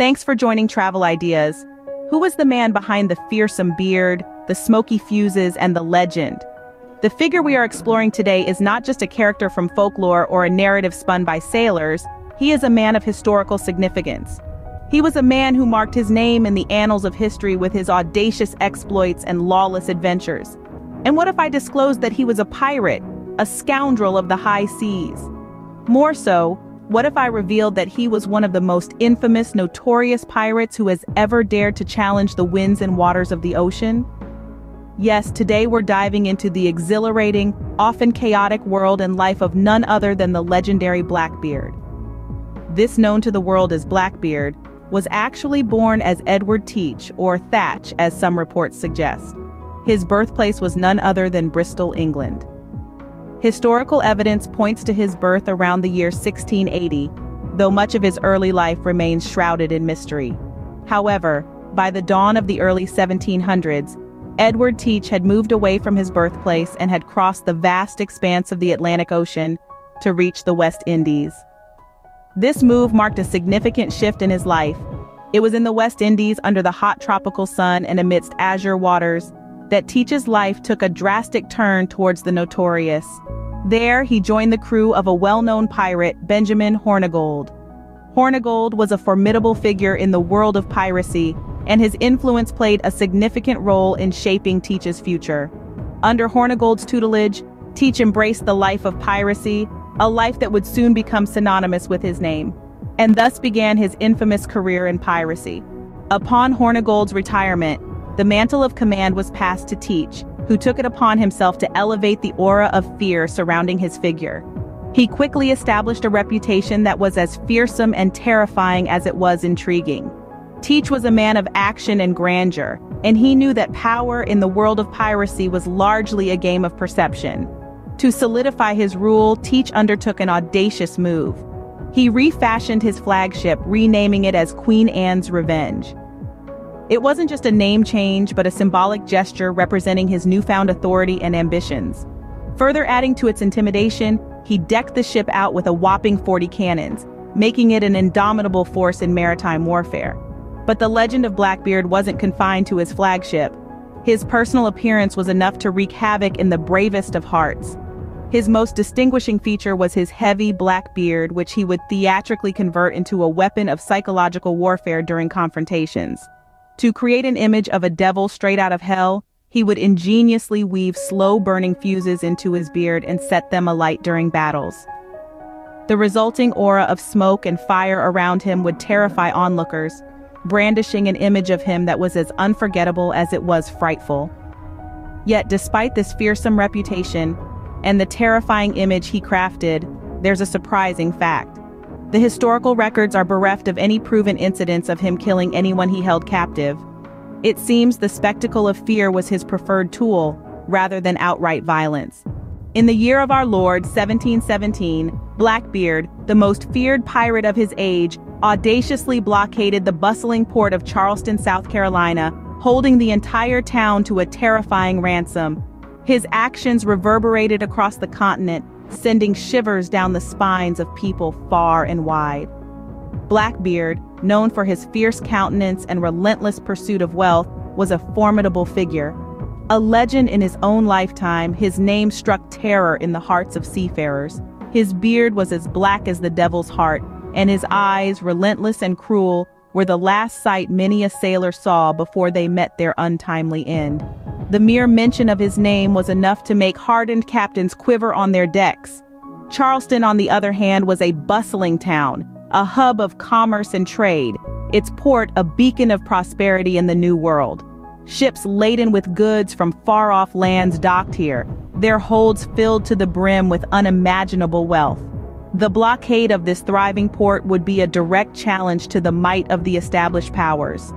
Thanks for joining Travel Ideas. Who was the man behind the fearsome beard, the smoky fuses, and the legend? The figure we are exploring today is not just a character from folklore or a narrative spun by sailors. He is a man of historical significance. He was a man who marked his name in the annals of history with his audacious exploits and lawless adventures. And what if I disclosed that he was a pirate, a scoundrel of the high seas? More so, what if I revealed that he was one of the most infamous, notorious pirates who has ever dared to challenge the winds and waters of the ocean? Yes, today we're diving into the exhilarating, often chaotic world and life of none other than the legendary Blackbeard. This, known to the world as Blackbeard, was actually born as Edward Teach, or Thatch as some reports suggest. His birthplace was none other than Bristol, England. Historical evidence points to his birth around the year 1680, though much of his early life remains shrouded in mystery. However, by the dawn of the early 1700s, Edward Teach had moved away from his birthplace and had crossed the vast expanse of the Atlantic Ocean to reach the West Indies. This move marked a significant shift in his life. It was in the West Indies, under the hot tropical sun and amidst azure waters, that Teach's life took a drastic turn towards the notorious. There, he joined the crew of a well-known pirate, Benjamin Hornigold. Hornigold was a formidable figure in the world of piracy, and his influence played a significant role in shaping Teach's future. Under Hornigold's tutelage, Teach embraced the life of piracy, a life that would soon become synonymous with his name, and thus began his infamous career in piracy. Upon Hornigold's retirement, the mantle of command was passed to Teach, who took it upon himself to elevate the aura of fear surrounding his figure. He quickly established a reputation that was as fearsome and terrifying as it was intriguing. Teach was a man of action and grandeur, and he knew that power in the world of piracy was largely a game of perception. To solidify his rule, Teach undertook an audacious move. He refashioned his flagship, renaming it as Queen Anne's Revenge. It wasn't just a name change, but a symbolic gesture representing his newfound authority and ambitions. Further adding to its intimidation, he decked the ship out with a whopping 40 cannons, making it an indomitable force in maritime warfare. But the legend of Blackbeard wasn't confined to his flagship. His personal appearance was enough to wreak havoc in the bravest of hearts. His most distinguishing feature was his heavy black beard, which he would theatrically convert into a weapon of psychological warfare during confrontations. To create an image of a devil straight out of hell, he would ingeniously weave slow-burning fuses into his beard and set them alight during battles. The resulting aura of smoke and fire around him would terrify onlookers, brandishing an image of him that was as unforgettable as it was frightful. Yet despite this fearsome reputation and the terrifying image he crafted, there's a surprising fact. The historical records are bereft of any proven incidents of him killing anyone he held captive. It seems the spectacle of fear was his preferred tool, rather than outright violence. In the year of our Lord, 1717, Blackbeard, the most feared pirate of his age, audaciously blockaded the bustling port of Charleston, South Carolina, holding the entire town to a terrifying ransom. His actions reverberated across the continent, sending shivers down the spines of people far and wide. Blackbeard, known for his fierce countenance and relentless pursuit of wealth, was a formidable figure. A legend in his own lifetime, his name struck terror in the hearts of seafarers. His beard was as black as the devil's heart, and his eyes, relentless and cruel, were the last sight many a sailor saw before they met their untimely end. The mere mention of his name was enough to make hardened captains quiver on their decks. Charleston, on the other hand, was a bustling town, a hub of commerce and trade, its port a beacon of prosperity in the New World. Ships laden with goods from far-off lands docked here, their holds filled to the brim with unimaginable wealth. The blockade of this thriving port would be a direct challenge to the might of the established powers.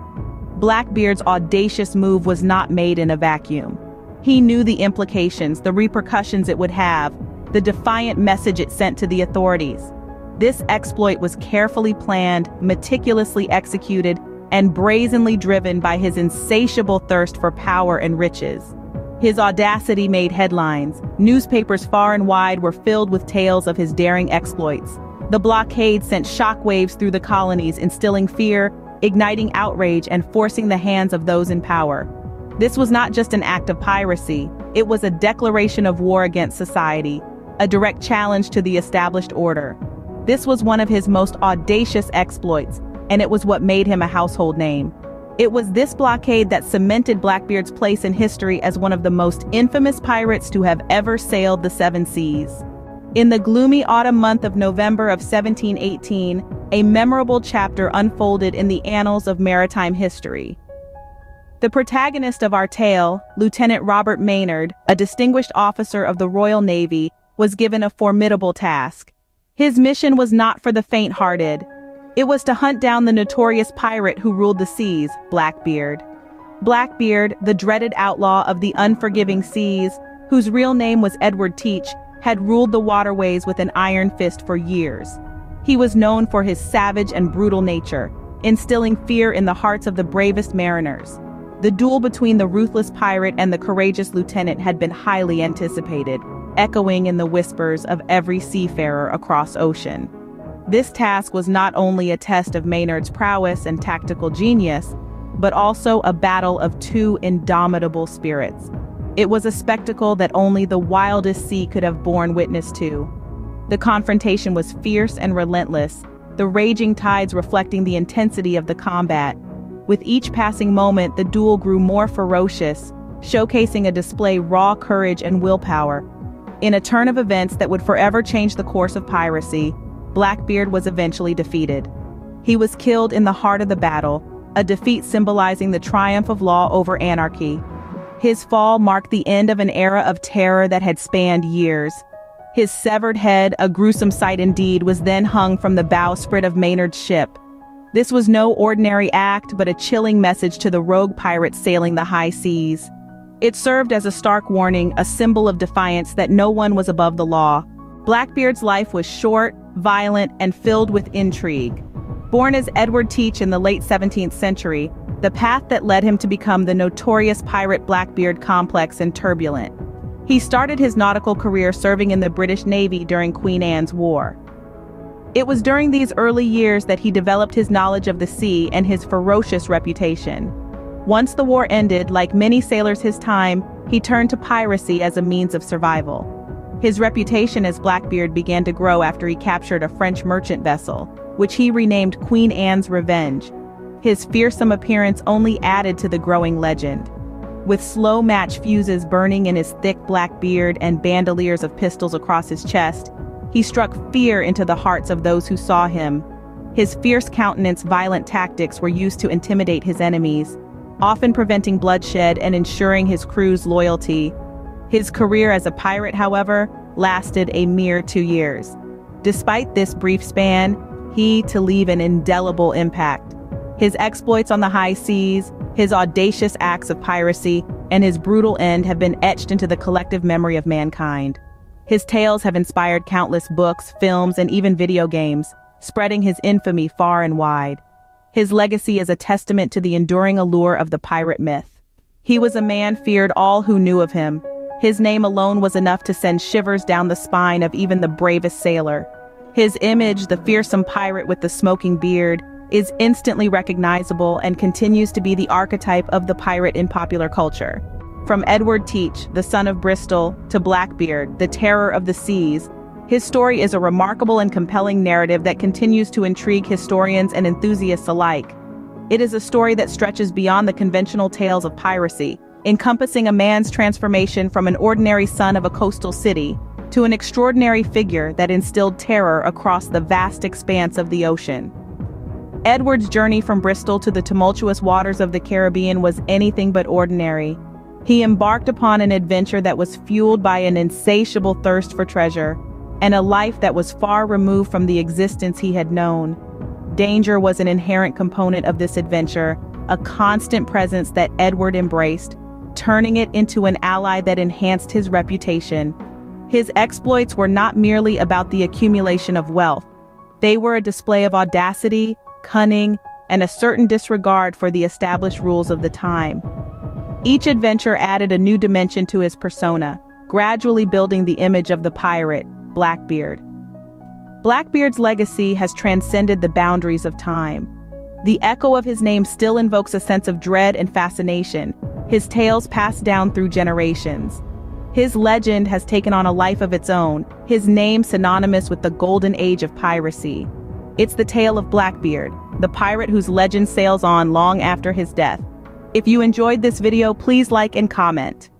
Blackbeard's audacious move was not made in a vacuum. He knew the implications, the repercussions it would have, the defiant message it sent to the authorities. This exploit was carefully planned, meticulously executed, and brazenly driven by his insatiable thirst for power and riches. His audacity made headlines. Newspapers far and wide were filled with tales of his daring exploits. The blockade sent shockwaves through the colonies, instilling fear, igniting outrage and forcing the hands of those in power. This was not just an act of piracy, it was a declaration of war against society, a direct challenge to the established order. This was one of his most audacious exploits, and it was what made him a household name. It was this blockade that cemented Blackbeard's place in history as one of the most infamous pirates to have ever sailed the seven seas. In the gloomy autumn month of November of 1718, a memorable chapter unfolded in the annals of maritime history. The protagonist of our tale, Lieutenant Robert Maynard, a distinguished officer of the Royal Navy, was given a formidable task. His mission was not for the faint-hearted. It was to hunt down the notorious pirate who ruled the seas, Blackbeard. Blackbeard, the dreaded outlaw of the unforgiving seas, whose real name was Edward Teach, had ruled the waterways with an iron fist for years. He was known for his savage and brutal nature, instilling fear in the hearts of the bravest mariners. The duel between the ruthless pirate and the courageous lieutenant had been highly anticipated, echoing in the whispers of every seafarer across ocean. This task was not only a test of Maynard's prowess and tactical genius, but also a battle of two indomitable spirits. It was a spectacle that only the wildest sea could have borne witness to. The confrontation was fierce and relentless, the raging tides reflecting the intensity of the combat. With each passing moment, the duel grew more ferocious, showcasing a display of raw courage and willpower. In a turn of events that would forever change the course of piracy, Blackbeard was eventually defeated. He was killed in the heart of the battle, a defeat symbolizing the triumph of law over anarchy. His fall marked the end of an era of terror that had spanned years. His severed head, a gruesome sight indeed, was then hung from the bowsprit of Maynard's ship. This was no ordinary act, but a chilling message to the rogue pirates sailing the high seas. It served as a stark warning, a symbol of defiance that no one was above the law. Blackbeard's life was short, violent, and filled with intrigue. Born as Edward Teach in the late 17th century, the path that led him to become the notorious pirate Blackbeard complex and turbulent. He started his nautical career serving in the British Navy during Queen Anne's War. It was during these early years that he developed his knowledge of the sea and his ferocious reputation. Once the war ended, like many sailors his time, he turned to piracy as a means of survival. His reputation as Blackbeard began to grow after he captured a French merchant vessel, which he renamed Queen Anne's Revenge. His fearsome appearance only added to the growing legend. With slow-match fuses burning in his thick black beard and bandoliers of pistols across his chest, he struck fear into the hearts of those who saw him. His fierce countenance, violent tactics were used to intimidate his enemies, often preventing bloodshed and ensuring his crew's loyalty. His career as a pirate, however, lasted a mere 2 years. Despite this brief span, he to leave an indelible impact. His exploits on the high seas, his audacious acts of piracy, and his brutal end have been etched into the collective memory of mankind. His tales have inspired countless books, films, and even video games, spreading his infamy far and wide. His legacy is a testament to the enduring allure of the pirate myth. He was a man feared all who knew of him. His name alone was enough to send shivers down the spine of even the bravest sailor. His image, the fearsome pirate with the smoking beard, is instantly recognizable and continues to be the archetype of the pirate in popular culture. From Edward Teach, the son of Bristol, to Blackbeard, the terror of the seas, his story is a remarkable and compelling narrative that continues to intrigue historians and enthusiasts alike. It is a story that stretches beyond the conventional tales of piracy, encompassing a man's transformation from an ordinary son of a coastal city to an extraordinary figure that instilled terror across the vast expanse of the ocean. Edward's journey from Bristol to the tumultuous waters of the Caribbean was anything but ordinary. He embarked upon an adventure that was fueled by an insatiable thirst for treasure, and a life that was far removed from the existence he had known. Danger was an inherent component of this adventure, a constant presence that Edward embraced, turning it into an ally that enhanced his reputation. His exploits were not merely about the accumulation of wealth. They were a display of audacity, cunning, and a certain disregard for the established rules of the time. Each adventure added a new dimension to his persona, gradually building the image of the pirate, Blackbeard. Blackbeard's legacy has transcended the boundaries of time. The echo of his name still invokes a sense of dread and fascination, his tales passed down through generations. His legend has taken on a life of its own, his name synonymous with the golden age of piracy. It's the tale of Blackbeard, the pirate whose legend sails on long after his death. If you enjoyed this video, please like and comment.